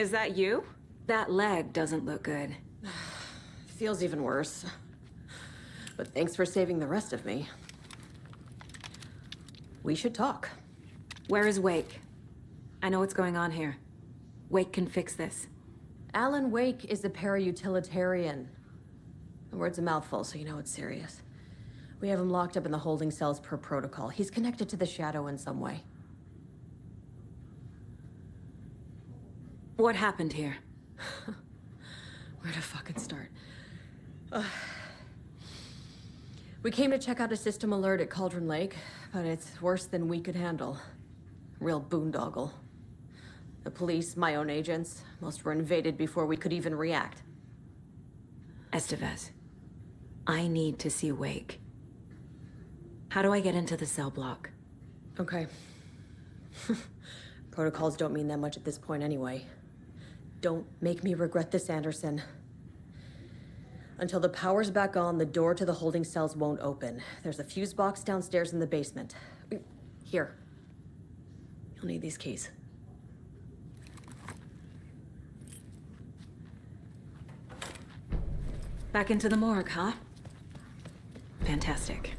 Is that you? That leg doesn't look good. Feels even worse. But thanks for saving the rest of me. We should talk. Where is Wake? I know what's going on here. Wake can fix this. Alan Wake is a para-utilitarian. The word's a mouthful, so you know it's serious. We have him locked up in the holding cells per protocol. He's connected to the Shadow in some way. What happened here? Where to fucking start? We came to check out a system alert at Cauldron Lake, but it's worse than we could handle. Real boondoggle. The police, my own agents, most were invaded before we could even react. Estevez, I need to see Wake. How do I get into the cell block? Okay. Protocols don't mean that much at this point anyway. Don't make me regret this, Anderson. Until the power's back on, the door to the holding cells won't open. There's a fuse box downstairs in the basement. Here. You'll need these keys. Back into the morgue, huh? Fantastic.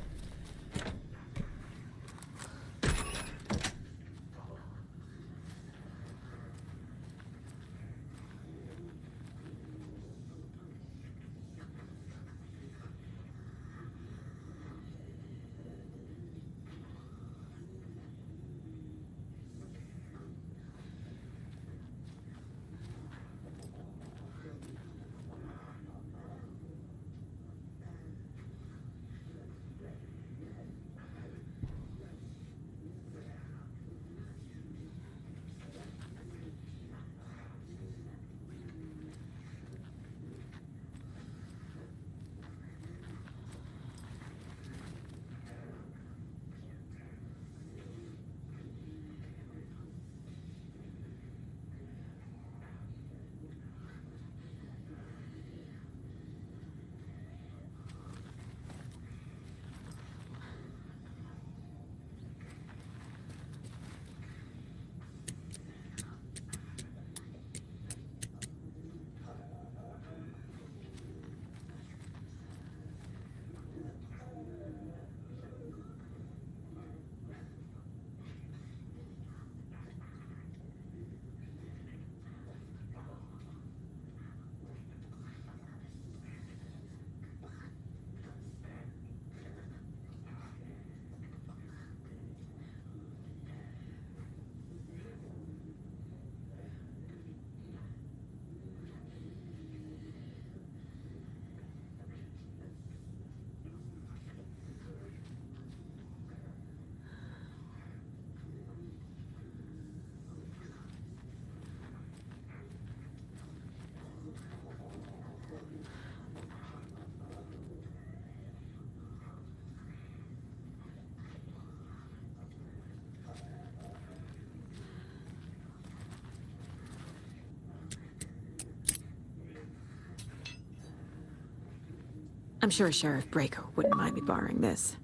I'm sure Sheriff Braco wouldn't mind me borrowing this.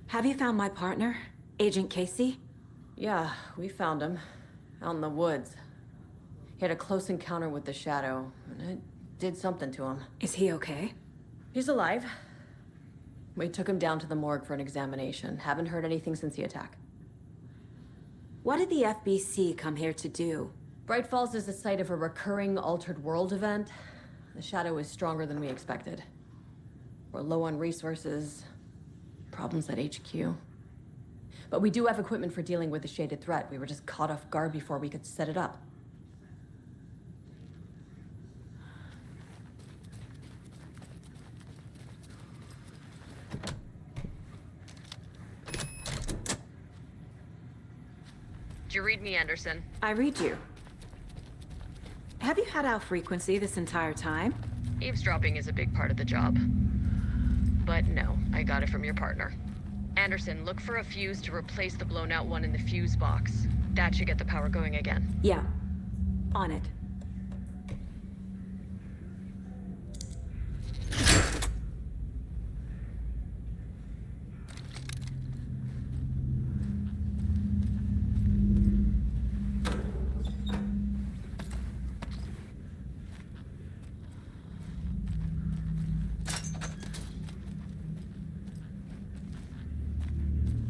Have you found my partner, Agent Casey? Yeah, we found him. Out in the woods. He had a close encounter with the Shadow, and it did something to him. Is he okay? He's alive. We took him down to the morgue for an examination. Haven't heard anything since the attack. What did the FBC come here to do? Bright Falls is the site of a recurring Altered World event. The Shadow is stronger than we expected. We're low on resources. Problems at HQ. But we do have equipment for dealing with the shaded threat. We were just caught off guard before we could set it up. you read me, Anderson? I read you. Have you had our frequency this entire time? Eavesdropping is a big part of the job. But no, I got it from your partner. Anderson, look for a fuse to replace the blown out one in the fuse box. That should get the power going again. Yeah. On it.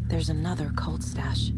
There's another cult stash.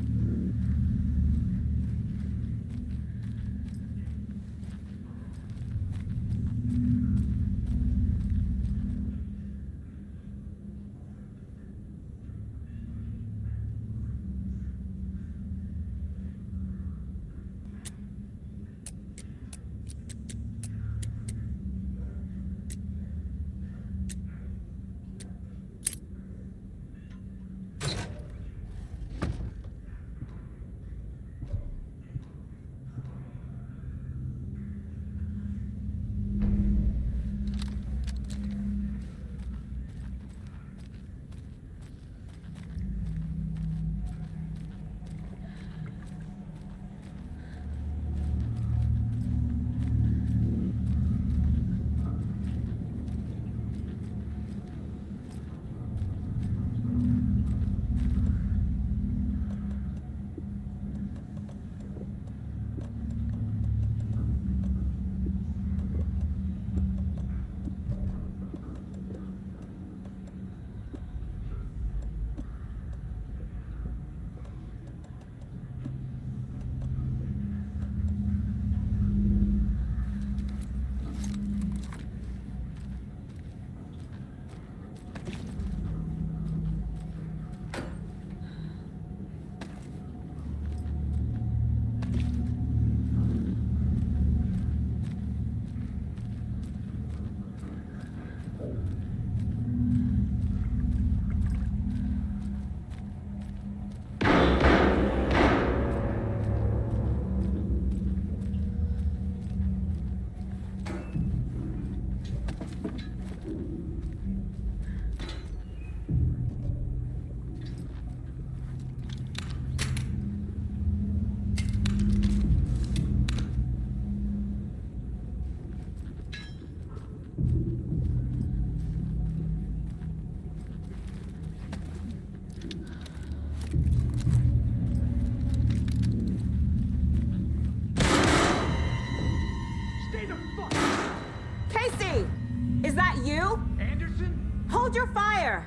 Hold your fire!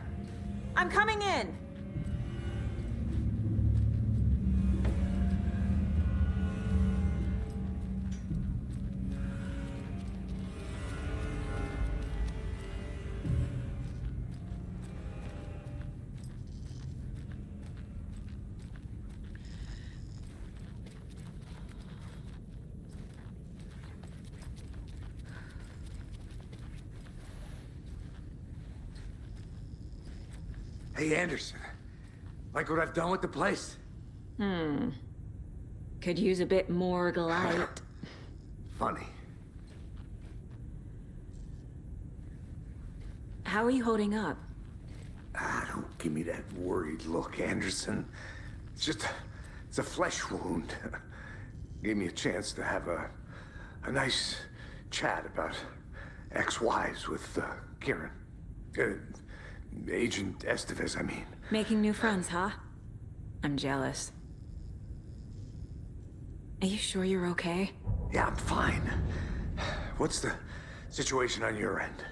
I'm coming in! Hey, Anderson. Like what I've done with the place? Could use a bit more light. Funny. How are you holding up? Don't give me that worried look, Anderson. It's a flesh wound. Gave me a chance to have a nice chat about ex-wives with Kieran. Agent Estevez, I mean. Making new friends, huh? I'm jealous. Are you sure you're okay? Yeah, I'm fine. What's the situation on your end?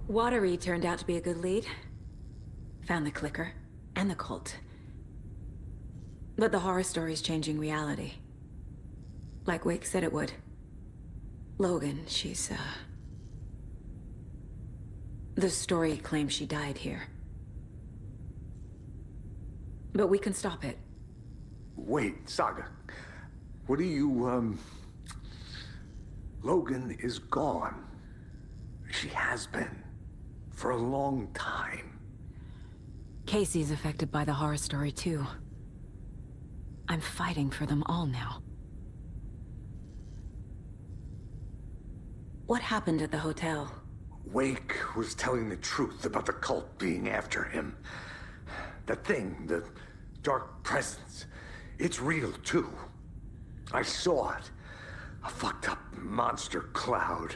Watery turned out to be a good lead. Found the clicker and the cult. But the horror story's changing reality. Like Wake said it would. Logan, she's, the story claims she died here. But we can stop it. Wait, Saga. What do you, Logan is gone. She has been. For a long time. Casey's affected by the horror story too. I'm fighting for them all now. What happened at the hotel? Wake was telling the truth about the cult being after him. That thing, the dark presence, it's real too. I saw it. A fucked up monster cloud.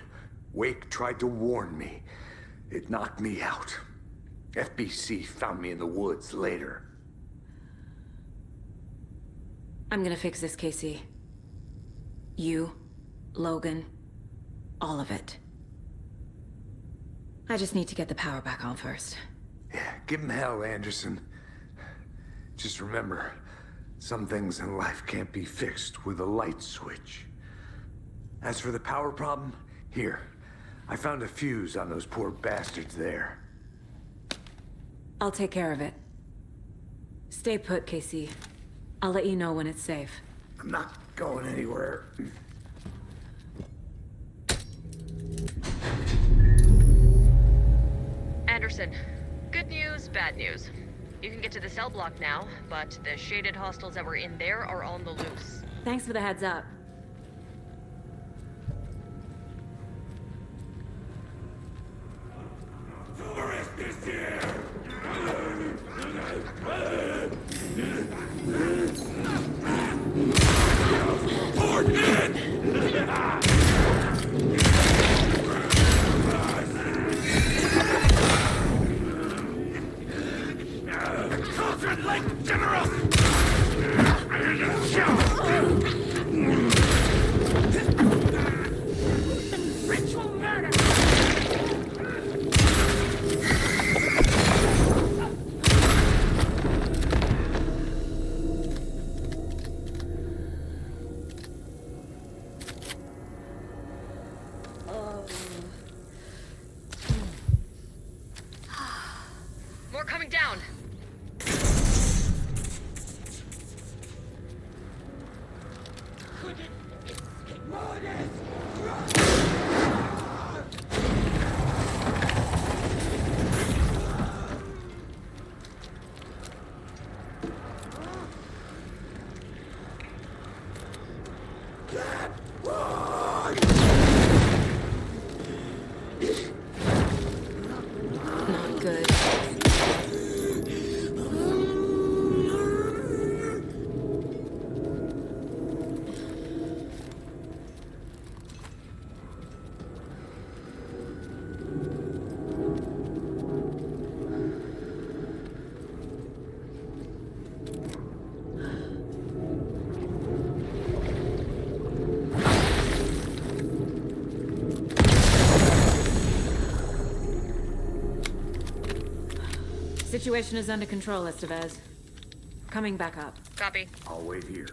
Wake tried to warn me. It knocked me out. FBC found me in the woods later. I'm gonna fix this, Casey. You, Logan, all of it. I just need to get the power back on first. Yeah, give him hell, Anderson. Just remember, some things in life can't be fixed with a light switch. As for the power problem, here. I found a fuse on those poor bastards there. I'll take care of it. Stay put, Casey. I'll let you know when it's safe. I'm not going anywhere. Anderson, good news, bad news. You can get to the cell block now, but the shaded hostiles that were in there are on the loose. Thanks for the heads up. More coming down. Not good. Situation is under control, Estevez. Coming back up. Copy. I'll wait here.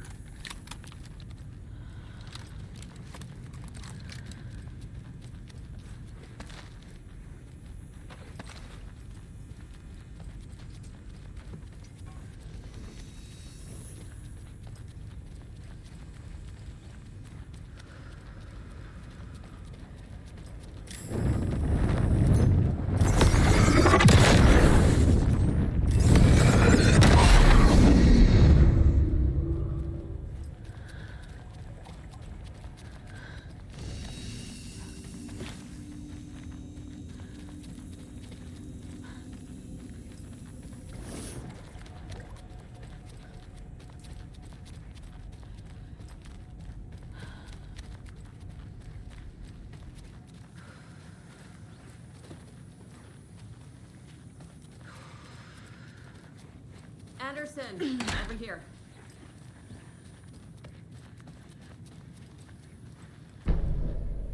Anderson, over here.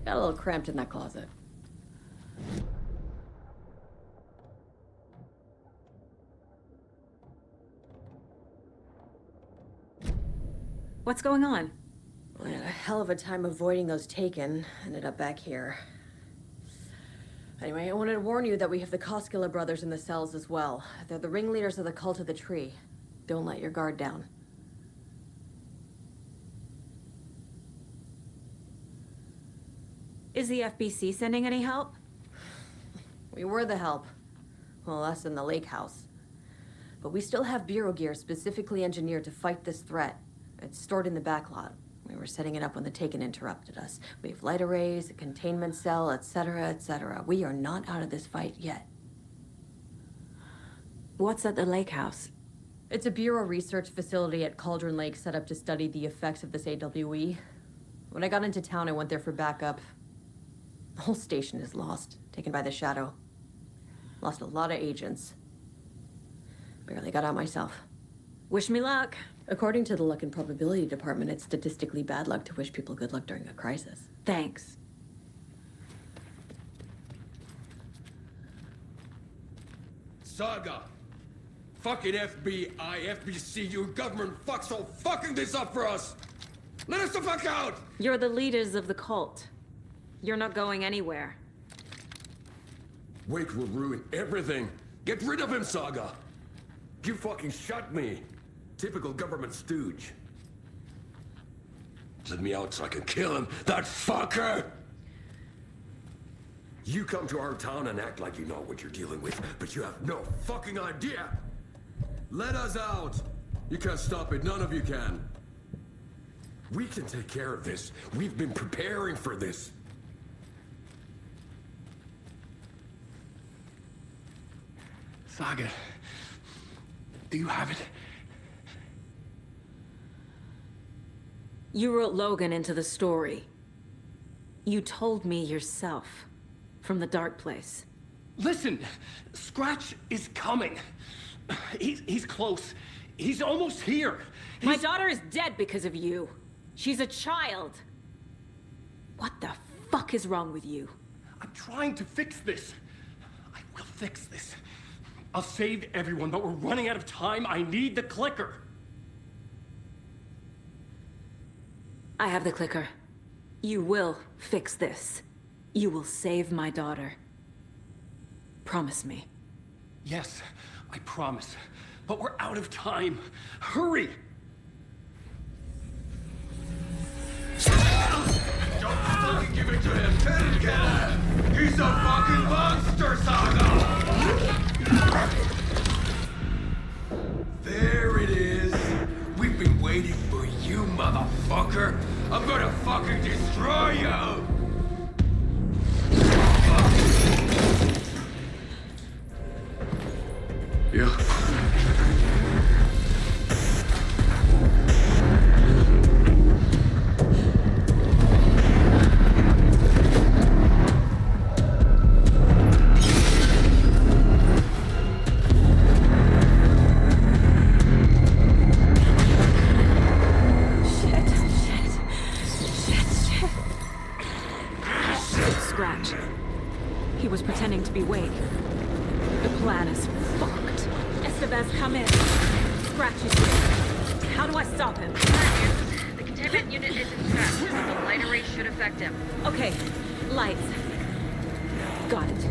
Got a little cramped in that closet. What's going on? I had a hell of a time avoiding those taken. Ended up back here. Anyway, I wanted to warn you that we have the Koskela brothers in the cells as well. They're the ringleaders of the Cult of the Tree. Don't let your guard down. Is the FBC sending any help? We were the help. Well, us in the lake house. But we still have Bureau gear specifically engineered to fight this threat. It's stored in the backlot. We were setting it up when the Taken interrupted us. We have light arrays, a containment cell, etc., etc. We are not out of this fight yet. What's at the lake house? It's a Bureau research facility at Cauldron Lake set up to study the effects of this AWE. When I got into town, I went there for backup. The whole station is lost, taken by the Shadow. Lost a lot of agents. Barely got out myself. Wish me luck. According to the Luck and Probability Department, it's statistically bad luck to wish people good luck during a crisis. Thanks. Saga! Fucking FBI, FBC, you government fucks all fucking this up for us! Let us the fuck out! You're the leaders of the cult. You're not going anywhere. Wake will ruin everything. Get rid of him, Saga! You fucking shot me. Typical government stooge. Let me out so I can kill him, that fucker! You come to our town and act like you know what you're dealing with, but you have no fucking idea! Let us out! You can't stop it, none of you can. We can take care of this. We've been preparing for this. Saga, do you have it? You wrote Logan into the story. You told me yourself. From the dark place. Listen, Scratch is coming. He's close. He's almost here. My daughter is dead because of you. She's a child. What the fuck is wrong with you? I'm trying to fix this. I will fix this. I'll save everyone, but we're running out of time. I need the clicker. I have the clicker. You will fix this. You will save my daughter. Promise me. Yes, I promise. But we're out of time. Hurry! Don't fucking give it to him! Kill him! He's a fucking monster, Saga! There it is! We've been waiting for you, motherfucker! I'm gonna fucking destroy you! Yeah. Scratch. He was pretending to be Wake. The plan is fucked. Estevez, come in. Scratch is here. How do I stop him? The containment unit isn't trapped. The light array should affect him. Okay, lights. Got it.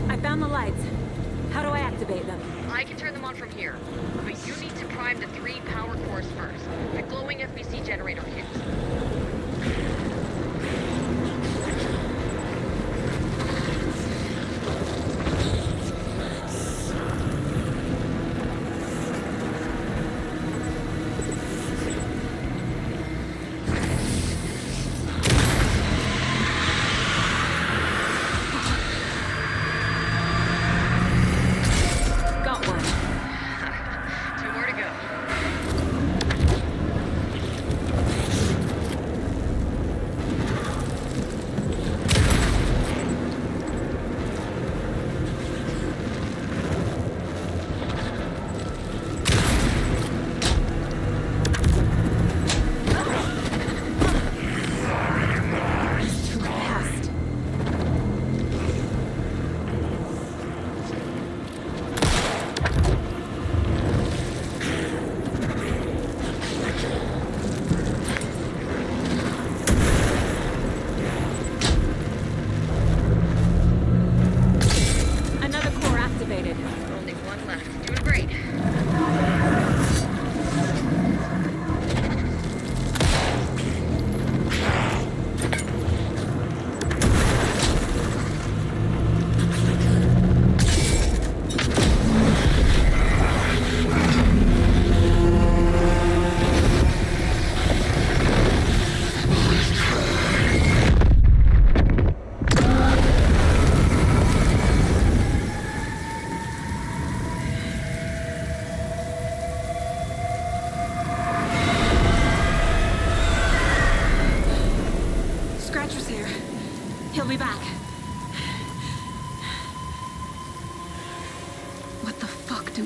I found the lights. How do I activate them? I can turn them on from here. But you need to prime the 3 power cores first. The glowing FBC generator kit. Got one. 2 more to go.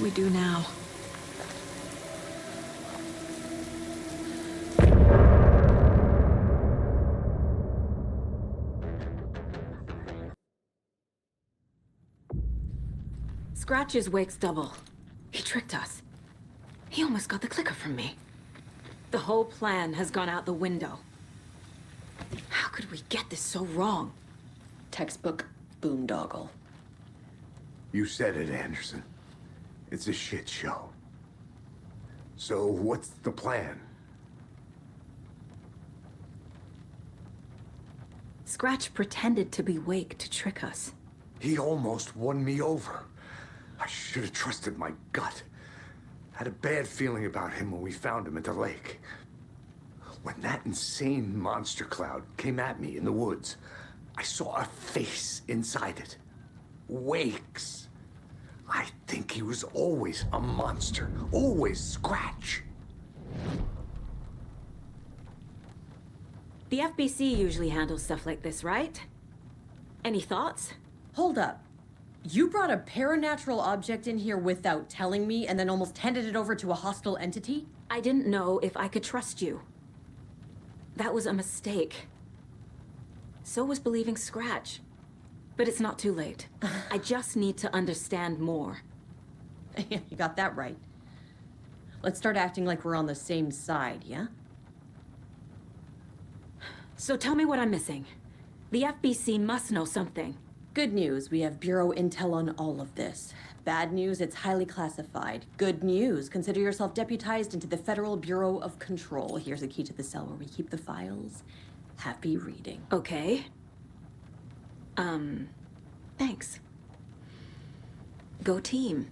we do now? Scratch's wake's double. He tricked us. He almost got the clicker from me. The whole plan has gone out the window. How could we get this so wrong? Textbook boondoggle. You said it, Anderson. It's a shit show. So what's the plan? Scratch pretended to be Wake to trick us. He almost won me over. I should have trusted my gut. Had a bad feeling about him when we found him at the lake. When that insane monster cloud came at me in the woods, I saw a face inside it. Wake's. I think he was always a monster. Always Scratch. The FBC usually handles stuff like this, right? Any thoughts? Hold up. You brought a paranatural object in here without telling me and then almost handed it over to a hostile entity? I didn't know if I could trust you. That was a mistake. So was believing Scratch. But it's not too late. I just need to understand more. You got that right. Let's start acting like we're on the same side, yeah? So tell me what I'm missing. The FBC must know something. Good news, we have Bureau intel on all of this. Bad news, it's highly classified. Good news, consider yourself deputized into the Federal Bureau of Control. Here's a key to the cell where we keep the files. Happy reading. Okay. Thanks. Go team.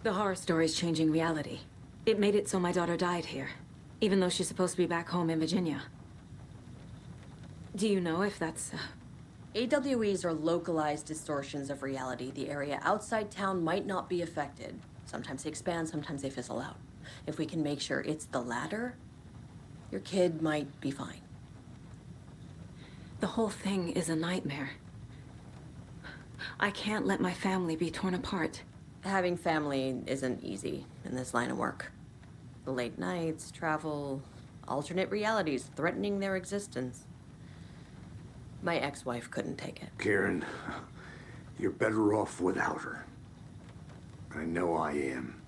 The horror story's changing reality. It made it so my daughter died here, even though she's supposed to be back home in Virginia. Do you know if that's... AWEs are localized distortions of reality. The area outside town might not be affected. Sometimes they expand, sometimes they fizzle out. If we can make sure it's the latter, your kid might be fine. The whole thing is a nightmare. I can't let my family be torn apart. Having family isn't easy in this line of work. The late nights, travel, alternate realities threatening their existence. My ex-wife couldn't take it. Karen, you're better off without her. I know I am.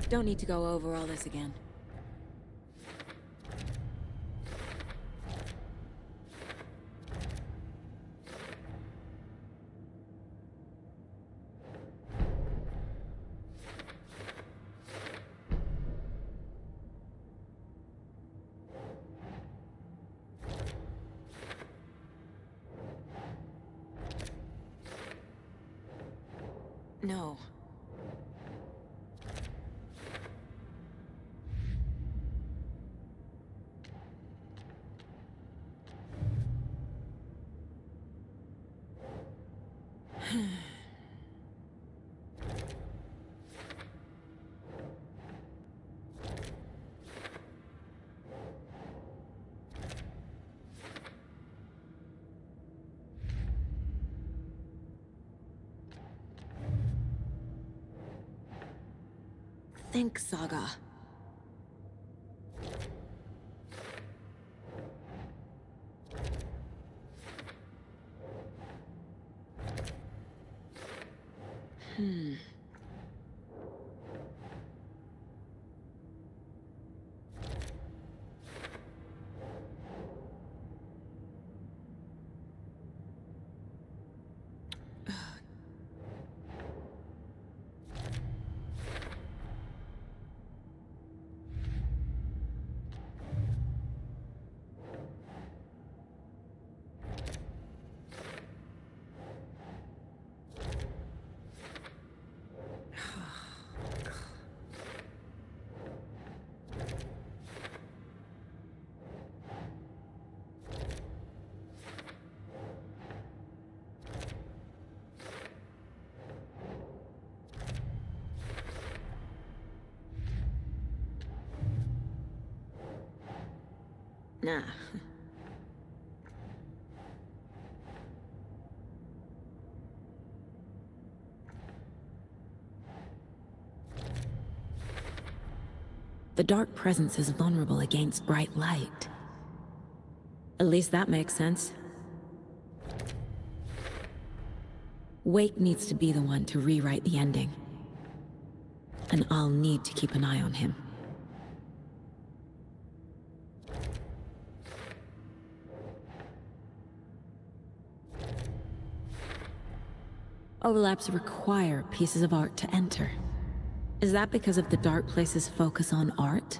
Don't need to go over all this again. No. Think, Saga. Nah. The dark presence is vulnerable against bright light. At least that makes sense. Wake needs to be the one to rewrite the ending. And I'll need to keep an eye on him. Overlaps require pieces of art to enter. Is that because of the dark place's focus on art?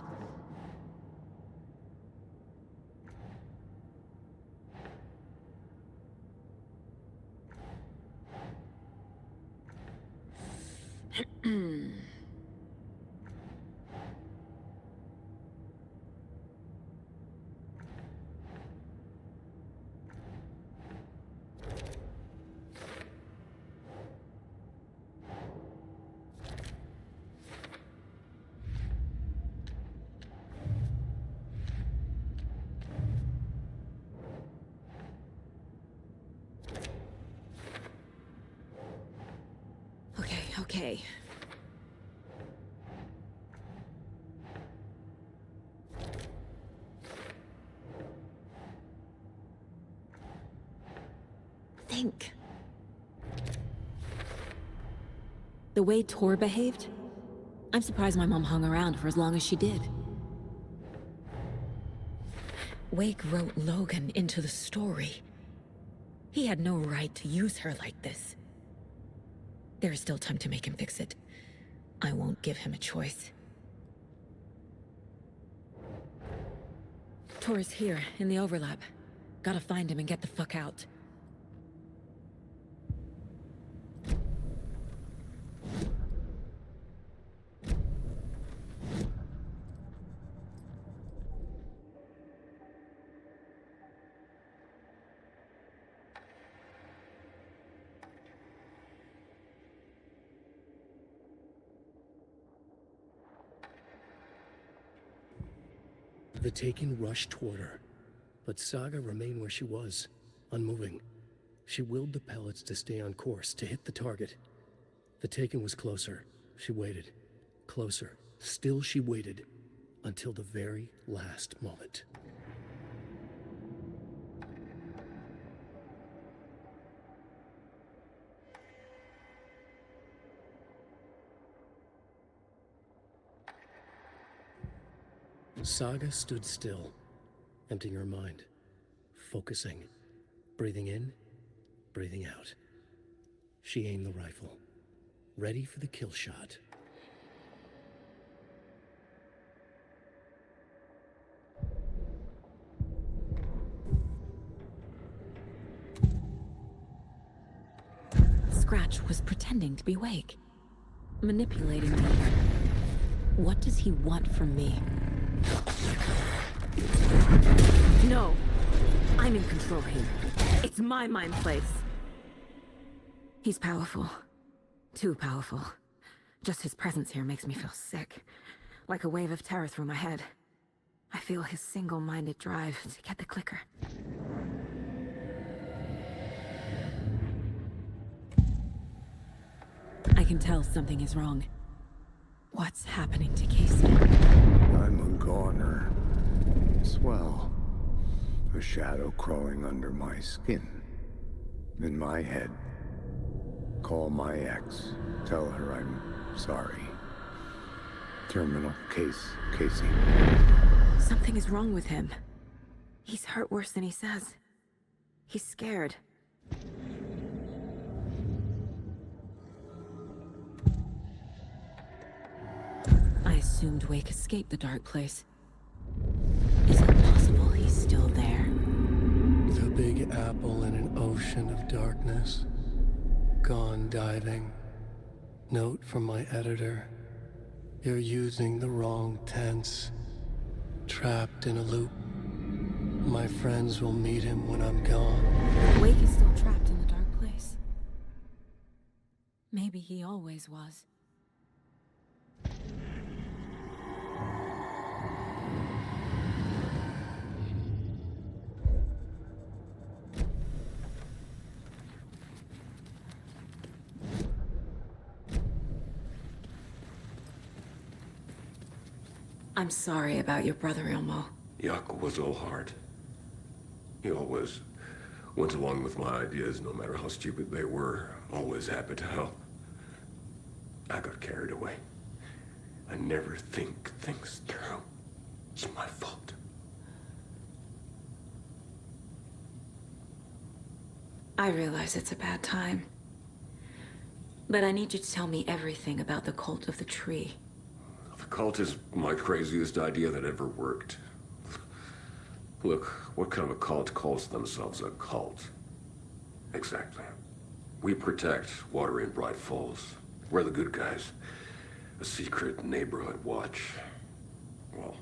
Okay. Think. The way Tor behaved? I'm surprised my mom hung around for as long as she did. Wake wrote Logan into the story. He had no right to use her like this. There is still time to make him fix it. I won't give him a choice. Tor is here, in the overlap. Gotta find him and get the fuck out. The Taken rushed toward her, but Saga remained where she was, unmoving. She willed the pellets to stay on course, to hit the target. The Taken was closer. She waited. Closer. Still she waited, until the very last moment. Saga stood still, emptying her mind, focusing, breathing in, breathing out. She aimed the rifle, ready for the kill shot. Scratch was pretending to be Wake, manipulating me. What does he want from me? No, I'm in control here. It's my mind place. He's powerful. Too powerful. Just his presence here makes me feel sick. Like a wave of terror through my head. I feel his single-minded drive to get the clicker. I can tell something is wrong. What's happening to Casey? I'm a goner. Swell. A shadow crawling under my skin. In my head. Call my ex. Tell her I'm sorry. Terminal case, Casey. Something is wrong with him. He's hurt worse than he says. He's scared. I assumed Wake escaped the dark place. Is it possible he's still there? The Big Apple in an ocean of darkness. Gone diving. Note from my editor. You're using the wrong tense. Trapped in a loop. My friends will meet him when I'm gone. Wake is still trapped in the dark place. Maybe he always was. I'm sorry about your brother, Ilmo. Jaakko was all heart. He always went along with my ideas, no matter how stupid they were. Always happy to help. I got carried away. I never think things through. It's my fault. I realize it's a bad time. But I need you to tell me everything about the cult of the tree. The cult is my craziest idea that ever worked. Look, what kind of a cult calls themselves a cult? Exactly. We protect water in Bright Falls. We're the good guys. A secret neighborhood watch. Well,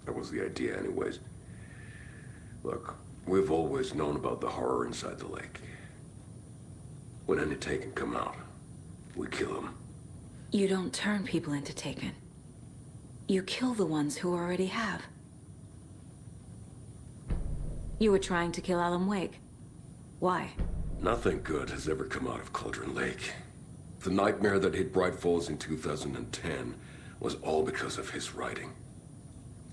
that was the idea anyways. Look, we've always known about the horror inside the lake. When any Taken come out, we kill them. You don't turn people into Taken. You kill the ones who already have. You were trying to kill Alan Wake. Why? Nothing good has ever come out of Cauldron Lake. The nightmare that hit Bright Falls in 2010 was all because of his writing.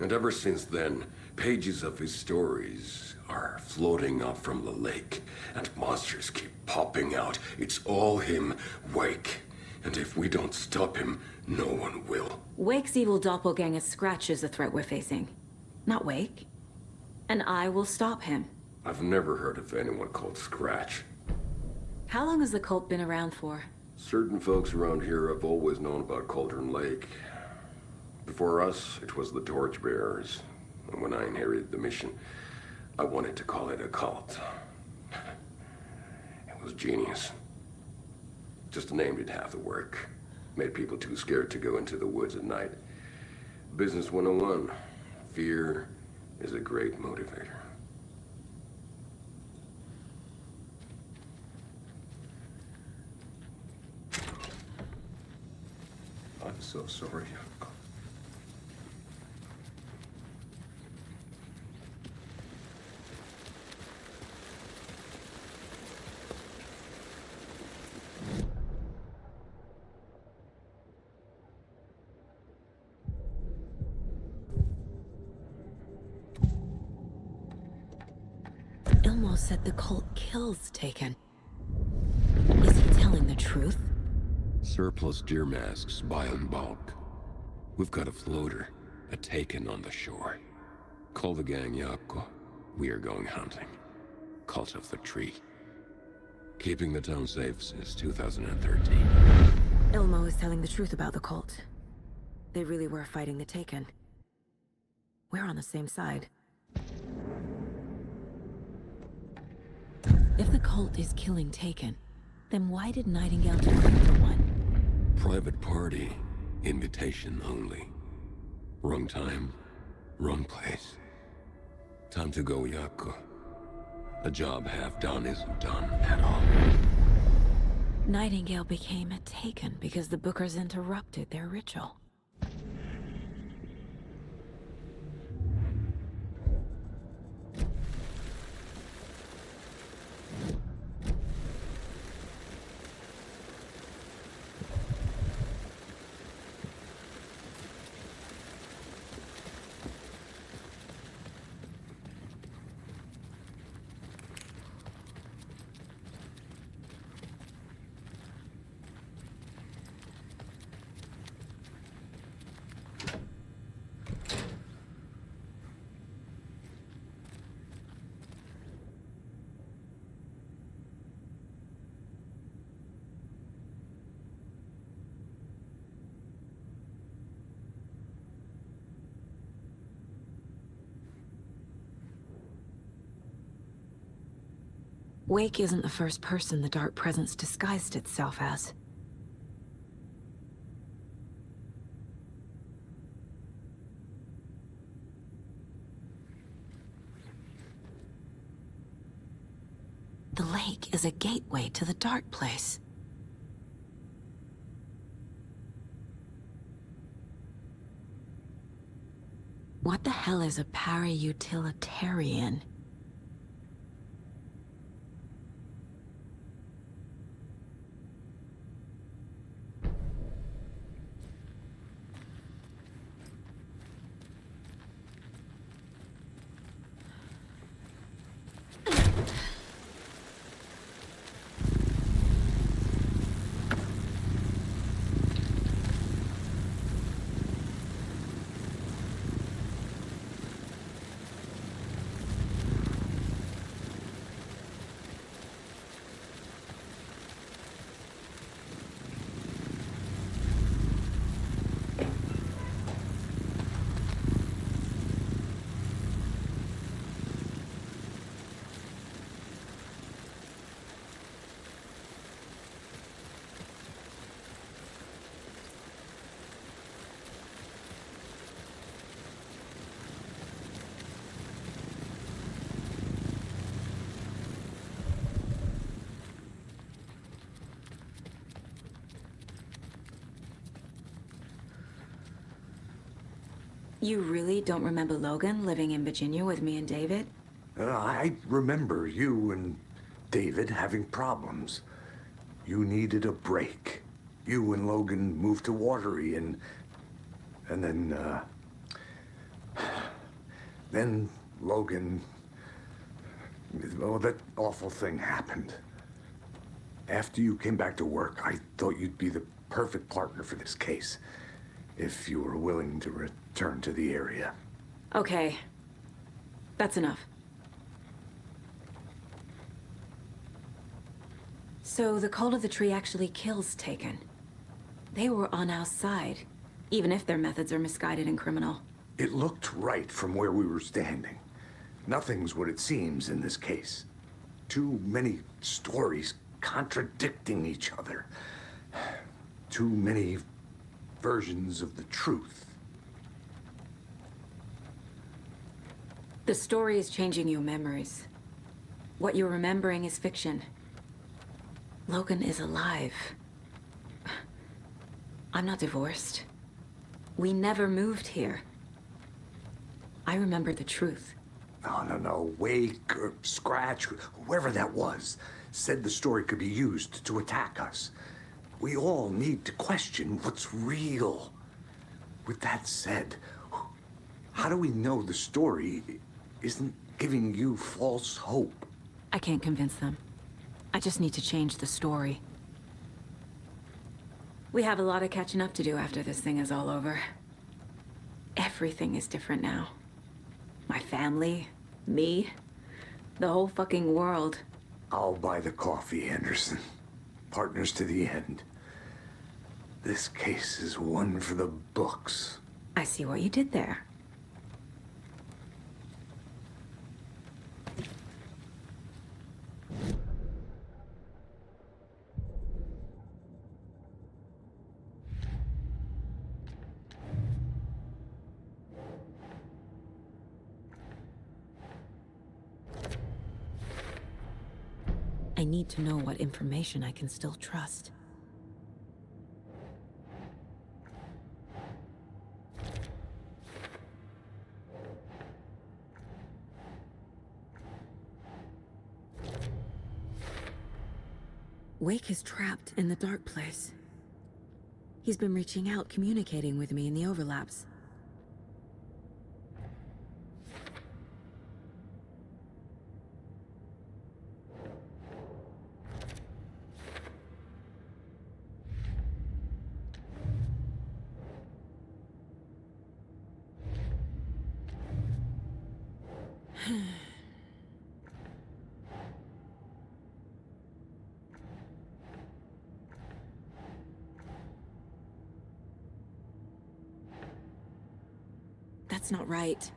And ever since then, pages of his stories are floating up from the lake, and monsters keep popping out. It's all him, Wake. And if we don't stop him, no one will. Wake's evil doppelganger Scratch is the threat we're facing. Not Wake. And I will stop him. I've never heard of anyone called Scratch. How long has the cult been around for? Certain folks around here have always known about Cauldron Lake. Before us, it was the Torchbearers. And when I inherited the mission, I wanted to call it a cult. It was genius. Just a name did half the work. Made people too scared to go into the woods at night. Business 101. Fear is a great motivator. I'm so sorry. Ilmo said the cult kills Taken. Is he telling the truth? Surplus deer masks buy in bulk. We've got a floater, a Taken on the shore. Call the gang Jaakko. We are going hunting. Cult of the Tree. Keeping the town safe since 2013. Ilmo is telling the truth about the cult. They really were fighting the Taken. We're on the same side. If the cult is killing Taken, then why did Nightingale turn into one? Private party. Invitation only. Wrong time, wrong place. Time to go, Jaakko. A job half done isn't done at all. Nightingale became a Taken because the Bookers interrupted their ritual. Wake isn't the first person the Dark Presence disguised itself as. The lake is a gateway to the Dark Place. What the hell is a para-utilitarian? You really don't remember Logan living in Virginia with me and David? I remember you and David having problems. You needed a break. You and Logan moved to Watery and then Logan, well, that awful thing happened. After you came back to work, I thought you'd be the perfect partner for this case, if you were willing to return to the area. Okay. That's enough. So the cult of the tree actually kills Taken. They were on our side, even if their methods are misguided and criminal. It looked right from where we were standing. Nothing's what it seems in this case. Too many stories contradicting each other. Too many versions of the truth. The story is changing your memories. What you're remembering is fiction. Logan is alive. I'm not divorced. We never moved here. I remember the truth. No. Wake or Scratch, whoever that was, said the story could be used to attack us. We all need to question what's real. With that said, how do we know the story isn't giving you false hope? I can't convince them. I just need to change the story. We have a lot of catching up to do after this thing is all over. Everything is different now. My family, me, the whole fucking world. I'll buy the coffee, Anderson. Partners to the end. This case is one for the books. I see what you did there. I need to know what information I can still trust. Wake is trapped in the dark place. He's been reaching out, communicating with me in the overlaps. That's not right.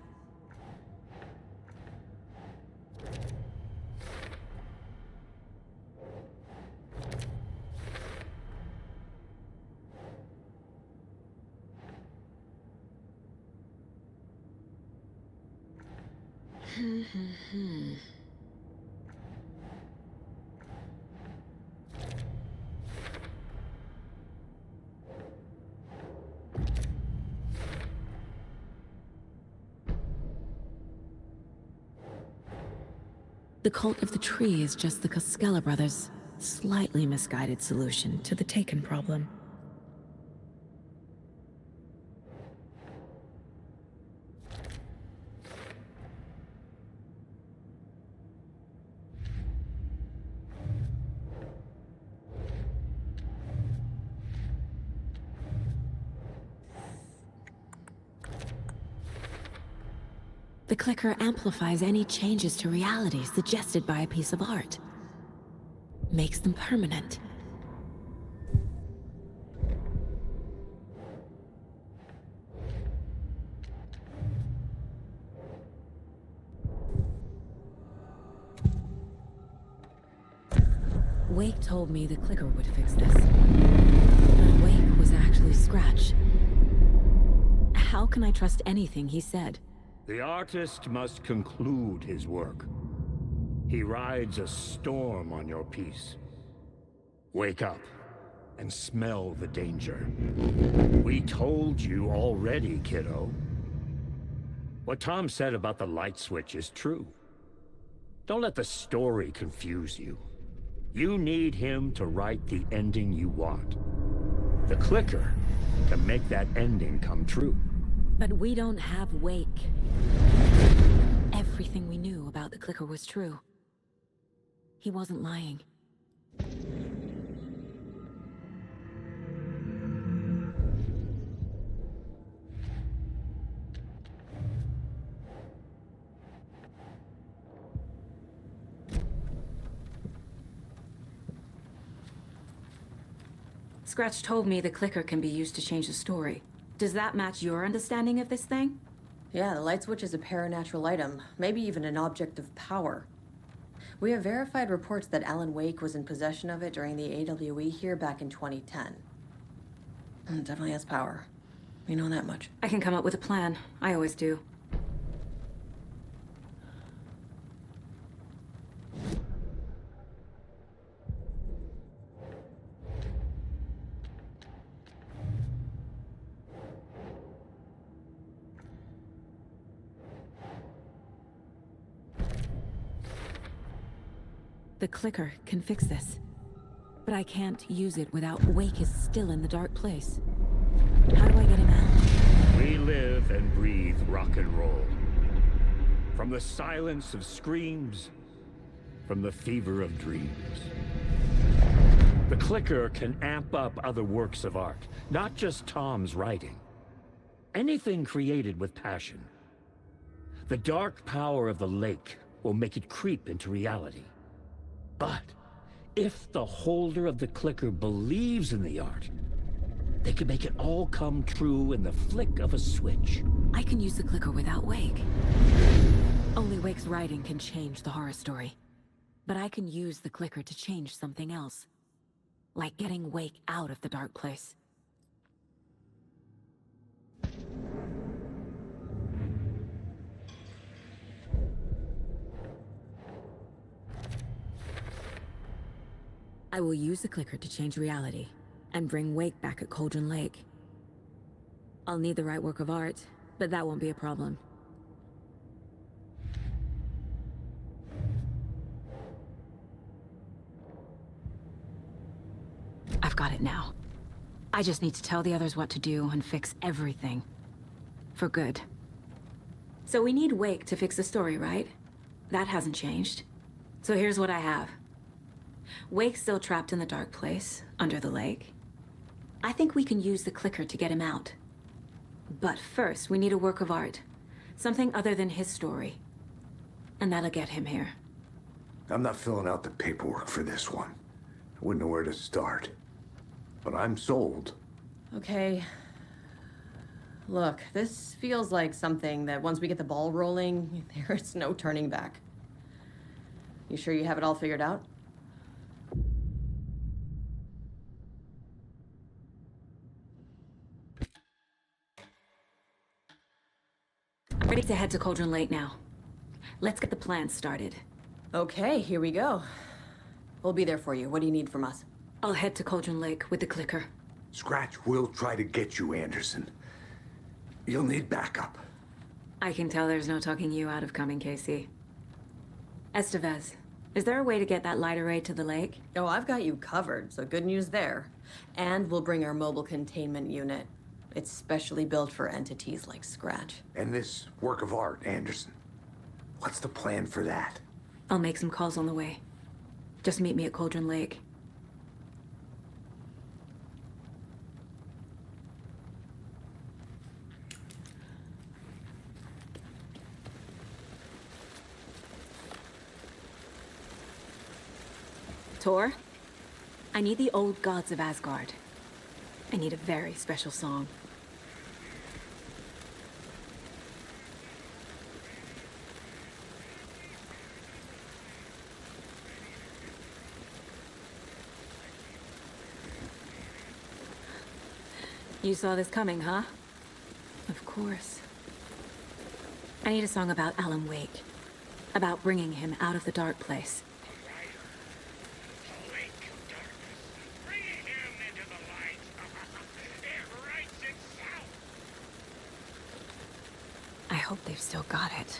The cult of the tree is just the Costello brothers' slightly misguided solution to the Taken problem. The clicker amplifies any changes to reality suggested by a piece of art. Makes them permanent. Wake told me the clicker would fix this. But Wake was actually Scratch. How can I trust anything he said? The artist must conclude his work. He rides a storm on your piece. Wake up and smell the danger. We told you already, kiddo. What Tom said about the light switch is true. Don't let the story confuse you. You need him to write the ending you want. The clicker can make that ending come true. But we don't have Wake. Everything we knew about the clicker was true. He wasn't lying. Scratch told me the clicker can be used to change the story. Does that match your understanding of this thing? Yeah, the light switch is a paranatural item, maybe even an object of power. We have verified reports that Alan Wake was in possession of it during the AWE here back in 2010. It definitely has power. We know that much. I can come up with a plan. I always do. The clicker can fix this. But I can't use it without Wake is still in the dark place. How do I get him out? We live and breathe rock and roll. From the silence of screams, from the fever of dreams. The clicker can amp up other works of art, not just Tom's writing. Anything created with passion. The dark power of the lake will make it creep into reality. But if the holder of the clicker believes in the art, they can make it all come true in the flick of a switch. I can use the clicker without Wake. Only Wake's writing can change the horror story. But I can use the clicker to change something else. Like getting Wake out of the dark place. I will use the clicker to change reality, and bring Wake back at Cauldron Lake. I'll need the right work of art, but that won't be a problem. I've got it now. I just need to tell the others what to do and fix everything. For good. So we need Wake to fix the story, right? That hasn't changed. So here's what I have. Wake's still trapped in the dark place, under the lake. I think we can use the clicker to get him out. But first, we need a work of art. Something other than his story. And that'll get him here. I'm not filling out the paperwork for this one. I wouldn't know where to start. But I'm sold. Okay. Look, this feels like something that once we get the ball rolling, there is no turning back. You sure you have it all figured out? I'm ready to head to Cauldron Lake now. Let's get the plan started. Okay, here we go. We'll be there for you. What do you need from us? I'll head to Cauldron Lake with the clicker. Scratch will try to get you, Anderson. You'll need backup. I can tell there's no talking you out of coming, Casey. Estevez, is there a way to get that light array to the lake? Oh, I've got you covered, so good news there. And we'll bring our mobile containment unit. It's specially built for entities like Scratch. And this work of art, Anderson. What's the plan for that? I'll make some calls on the way. Just meet me at Cauldron Lake. Tor, I need the old gods of Asgard. I need a very special song. You saw this coming, huh? Of course. I need a song about Alan Wake. About bringing him out of the dark place. I hope they've still got it.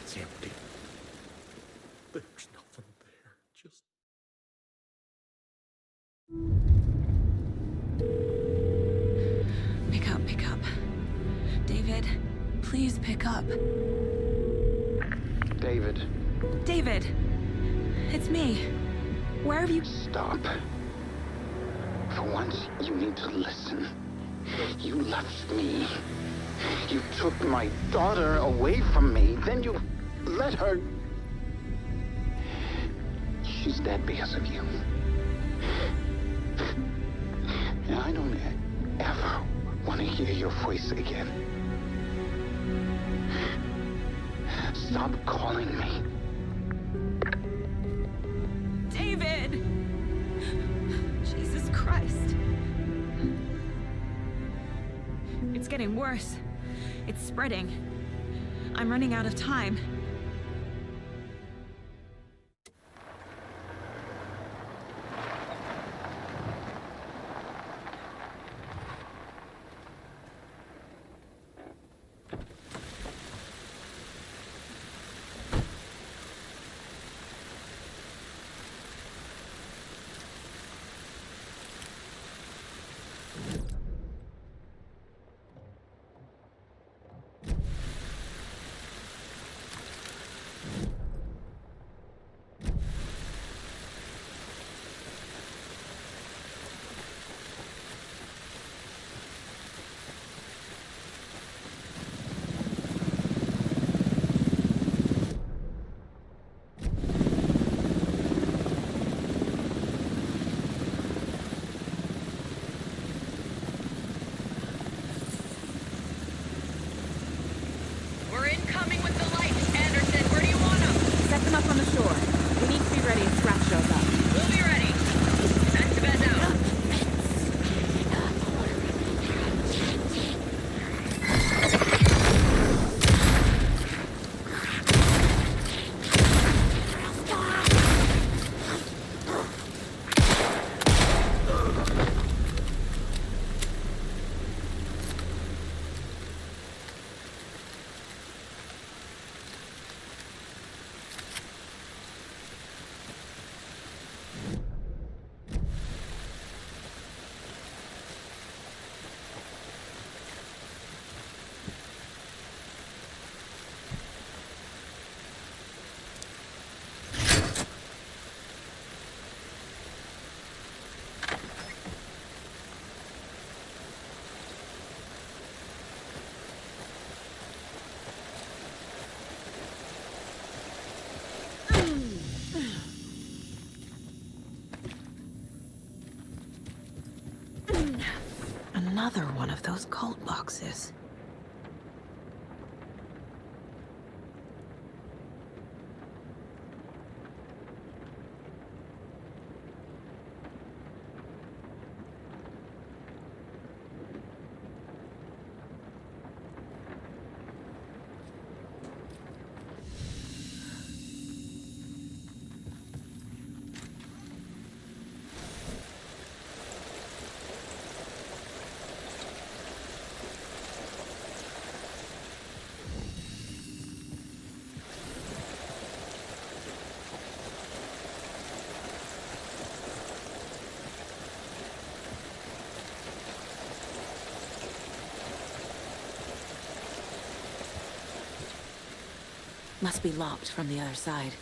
It's empty. There's nothing there. Just... Pick up. David, please pick up. David. David! It's me. Where have you... Stop. For once, you need to listen. You left me. You took my daughter away from me, then you let her... She's dead because of you. And I don't ever want to hear your voice again. Stop calling me. David! Jesus Christ. It's getting worse. It's spreading. I'm running out of time. We're incoming with the lights. Anderson, where do you want them? Set them up on the shore. We need to be ready if Scratch shows up. We'll be ready. Back to bed now. Another one of those cult boxes. Must be locked from the other side.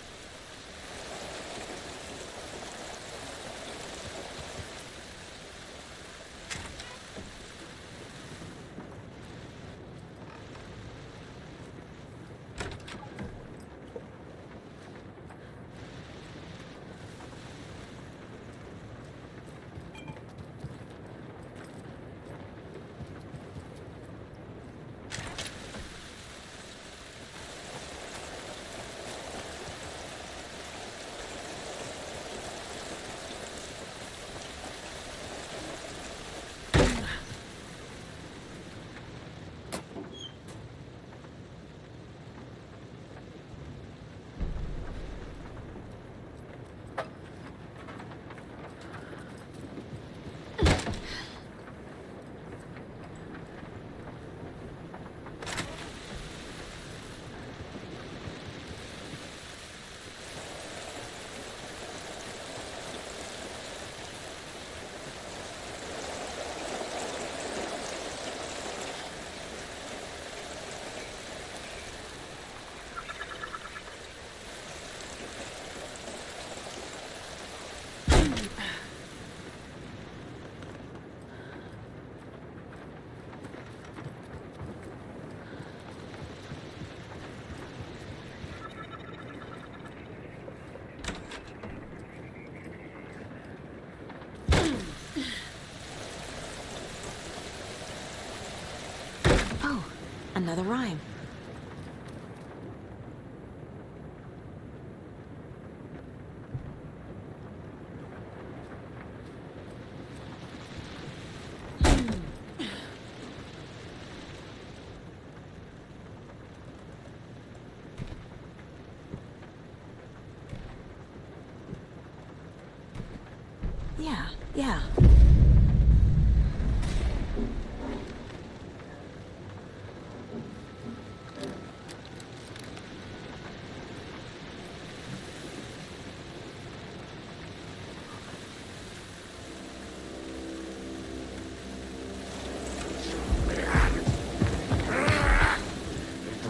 Oh, another rhyme. Yeah, yeah.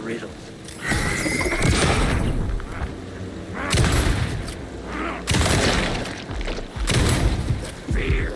Riddles. Fear.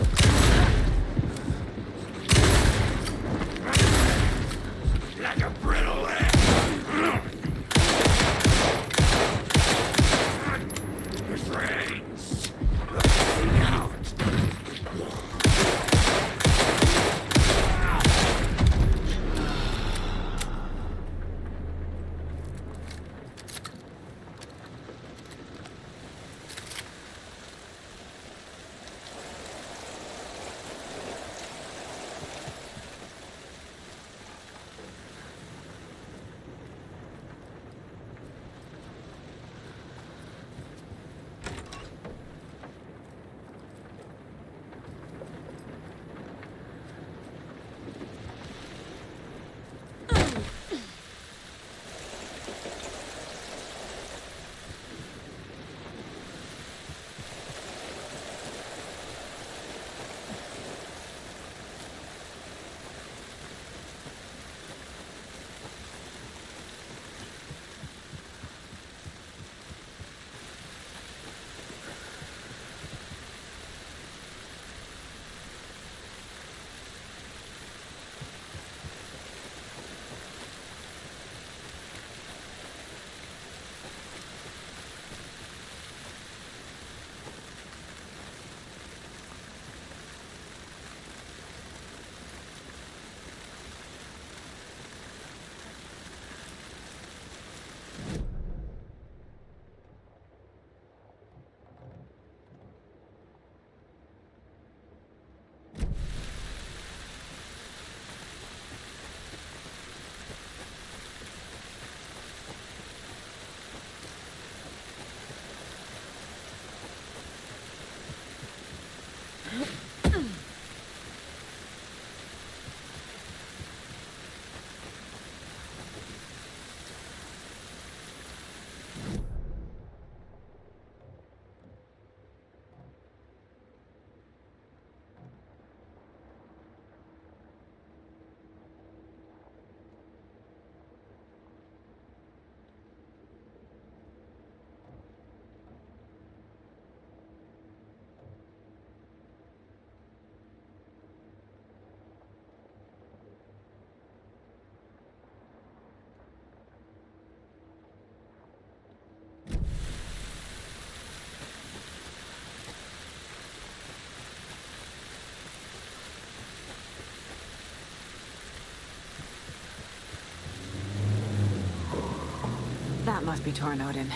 That must be Tornodin.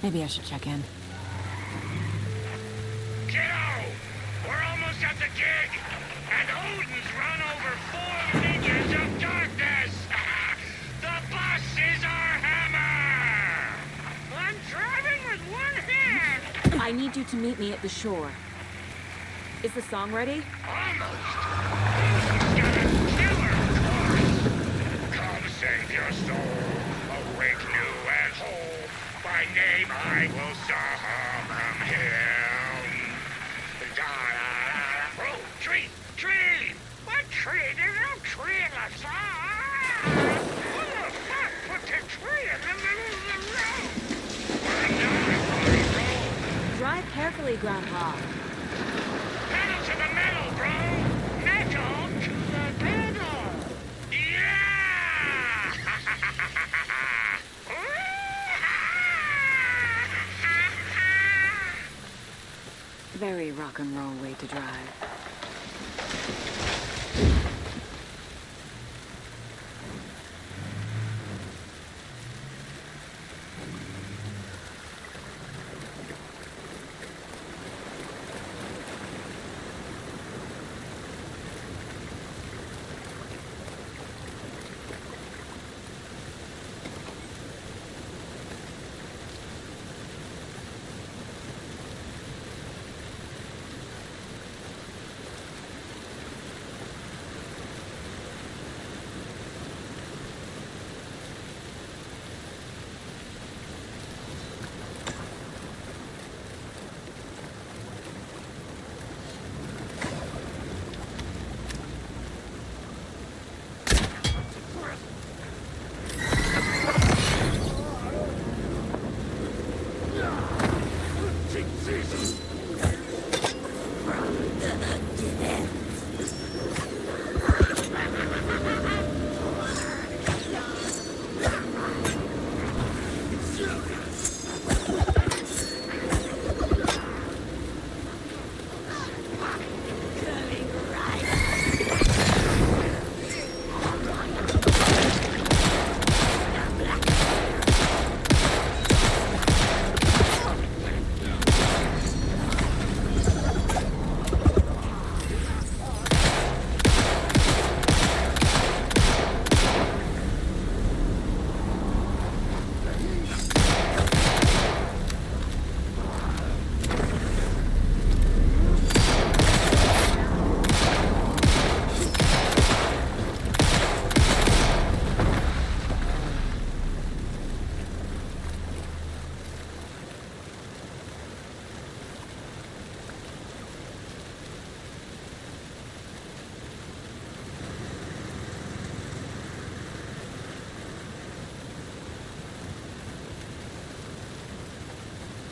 Maybe I should check in. Kiddo! We're almost at the gig! And Odin's run over 4 minions of darkness! The bus is our hammer! I'm driving with one hand! I need you to meet me at the shore. Is the song ready? Almost! Odin's got a killer chorus! Come save your soul, awake new and whole. By name I will summon him. Da-da-da-da. Oh, tree! Tree! What tree? There's no tree in the song! Who the fuck put the tree in the middle of the road? We're not on a roll! Drive carefully, Grandpa. Pedal to the metal, bro! Metal to the pedal! Yeah! Very rock and roll way to drive.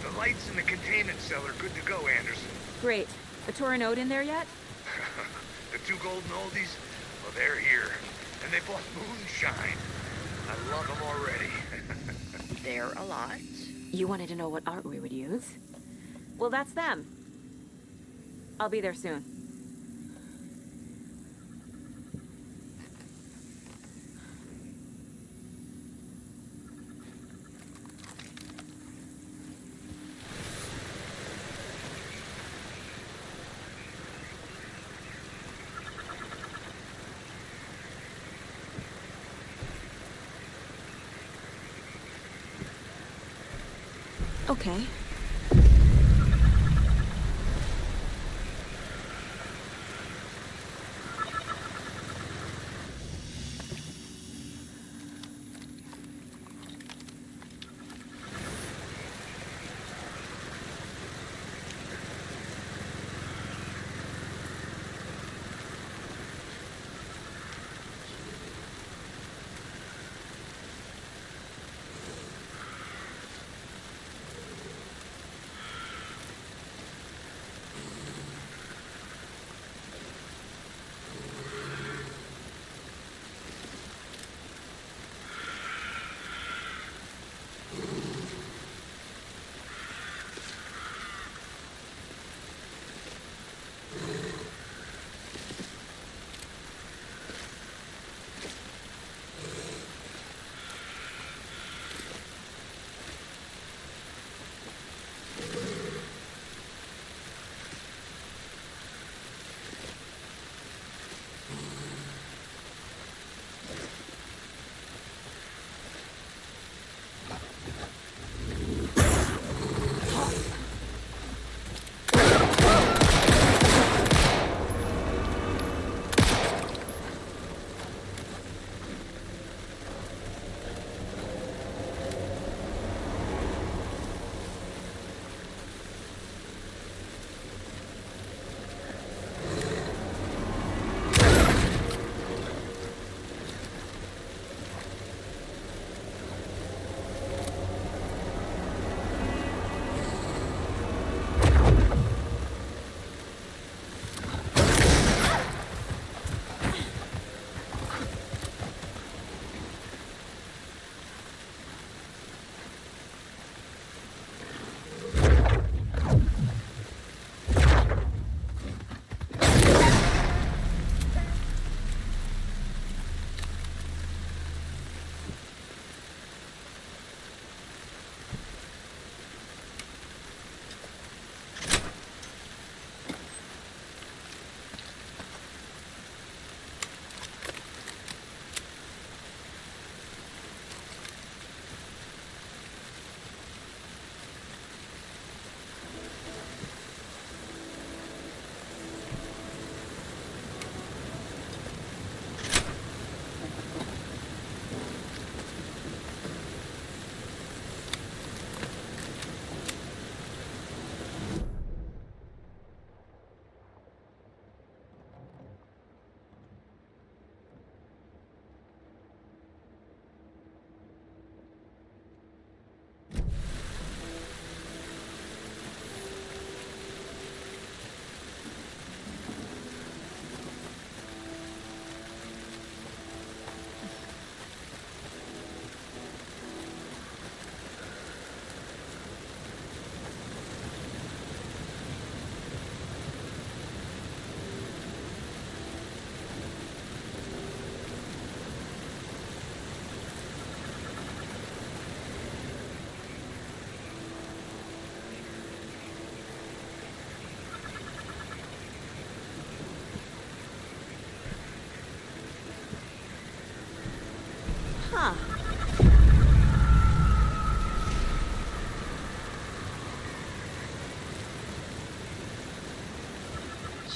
The lights in the containment cell are good to go, Anderson. Great. The Tornod in there yet? The 2 golden oldies? Well, they're here. And they bought moonshine. I love them already. They're a lot. You wanted to know what art we would use? Well, that's them. I'll be there soon. Okay.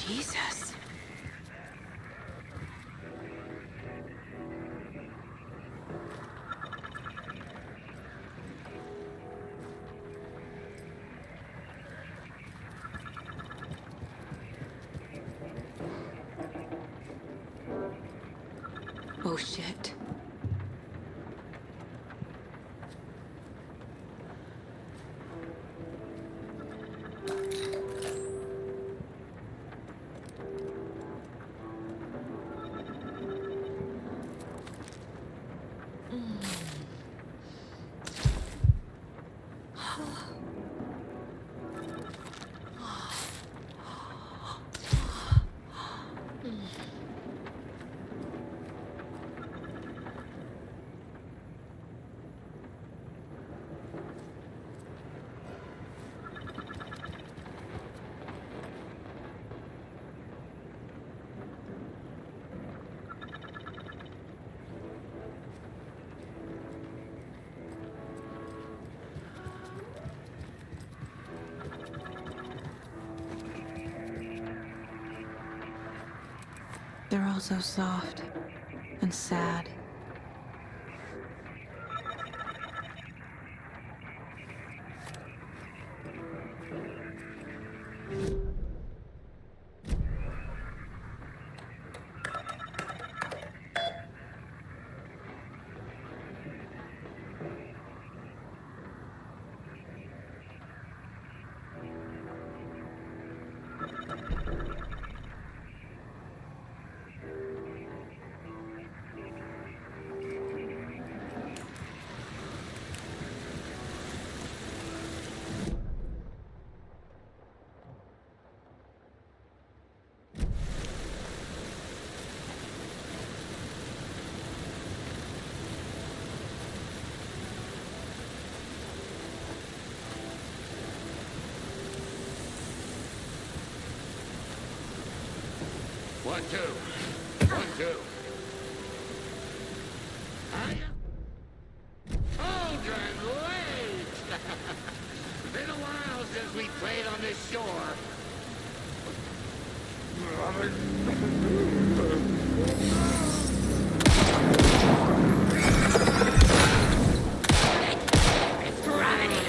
Jesus. Oh shit. They're all so soft and sad. One, two. One, two. Children, wait! Been a while since we played on this shore. It's gravity!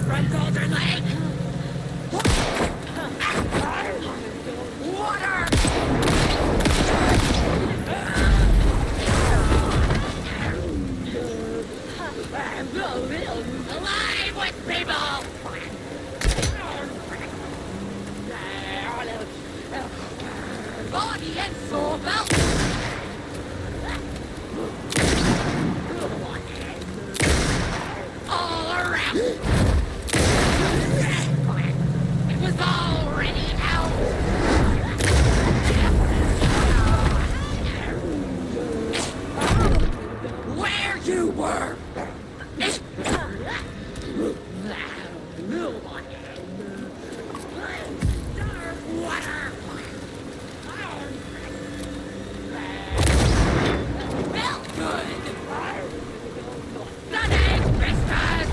From Golden Lake! Water! Alive with people! Body and soul belt! All around! It was already out! Where you were! Water! Felt good! Nothing, Christmas!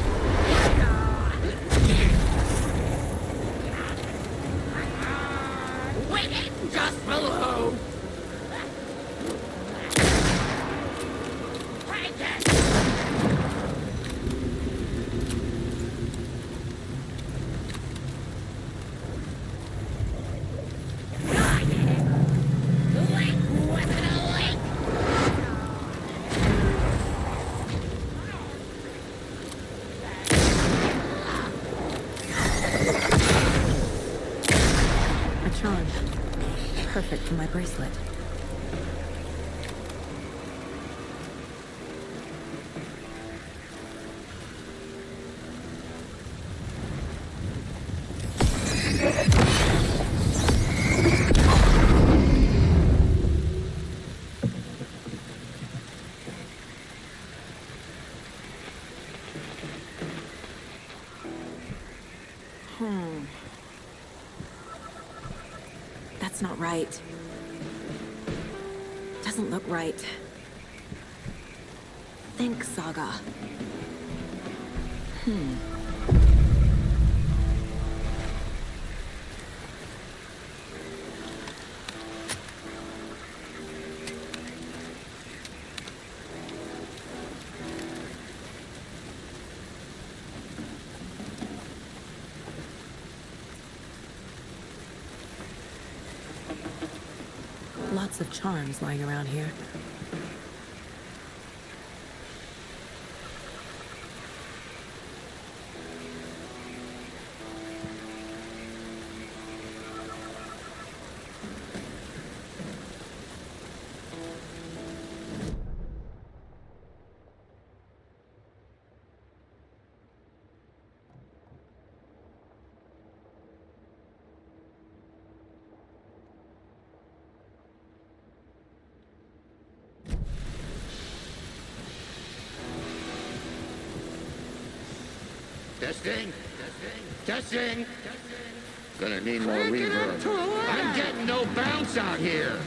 Waiting just below! Franken! perfect for my bracelet. That's not right. Doesn't look right. Think, Saga. Lots of charms lying around here. Testing. Testing. Gonna need more reverb. I'm getting no bounce out here.